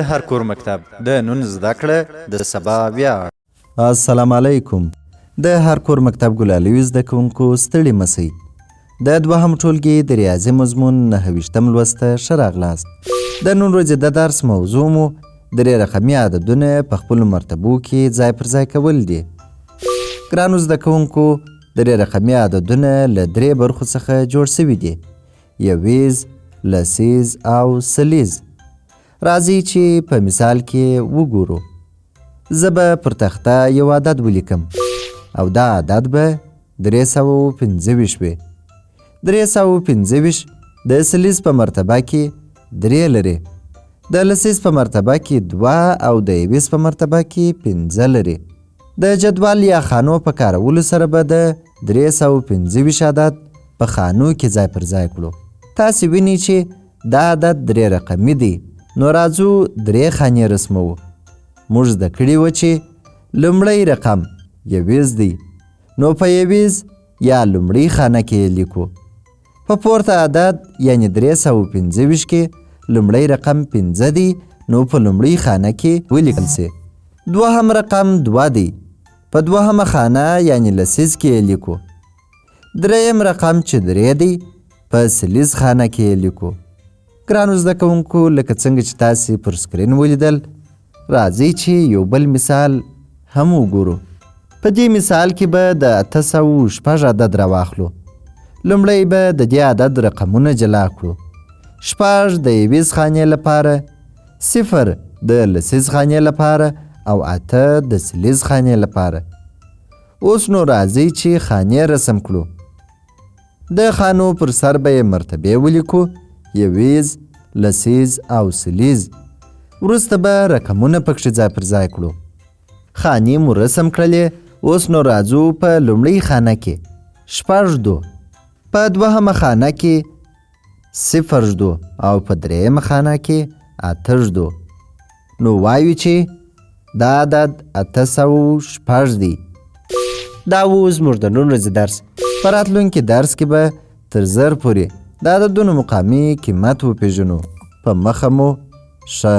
هر کور مکتب د نن زده کړه د سبا ویاړ. السلام علیکم. د هر کور مکتب ګلالیو زده کوونکو ستړي مسئ. د دوهم ټولګي د ریاضي مضمون 9 لوسته ښه راغلاست. د نن ورځې د درس موضوع مو درې رقمي عددونه په خپلو مرتبو کې ځای پر ځای کول دي. ګرانو زده کوونکو، درې رقمي عددونه له 3 برخو څخه جوړ شوي دي: یویز، لسیز او سلیز. راځئ چې په مثال کې وګورو. زه به پر تخته یو عدد ولیکم او دا عدد به 325 وي. 325 د سلیز په مرتبه کې 3 لري، د لسیز په مرتبه کې 2 او د یویز په مرتبه کې 5 لري. د جدول یا خانو په کارولو سره به د 325 عدد په خانو کې ځای پر ځای کړو. تاسې وینئ چې دا عدد 3 رقمي دی، نو راځو 3 خانې رسمو. موږ زده کړي و چې لومړی رقم یویز دی، نو په یویز یا لومړی خانه کې لیکو. په پورته عدد یعنی 325 کې لومړی رقم 5 دی، نو په لومړی خانه کې ولیکل سي. دوهم رقم 2 دی، په دوهمه خانه یعنی لسیز کې لیکو. دریم رقم چې 3 دی، په سلیز خانه کې لیکو. ګرانو زده کوونکو، لکه څنګه چې تاسې پر سکرین ولیدل، راځئ چې یو بل مثال هم وګورو. په دې مثال کې به د 806 عدد راواخلو. لومړی به د دې عدد رقمونه جلا کړو. 6 د یویز خانې لپاره، 0 د لسیز خانې لپاره او 8 د سلیز خانې لپاره. اوس نو راځئ چې خانې رسم کړو. د خانو پر سر به یې مرتبې ولیکو: یویز، لسیز او سلیز. وروسته به رقمونه پکښې ځای پر ځای کړو. خانې مو رسم کړلې. اوس نو راځو په لومړۍ خانه کې 6 په دوهمه خانه کې 0 او په درېیمه خانه کې 8. نو وایو چې دا عدد 806 دی. دا و زموږ د نن ورځې درس. په راتلونکي درس کې به تر 1000 پورې د عددونو مقامي قیمت وپېژنو. په مخه مو ښه.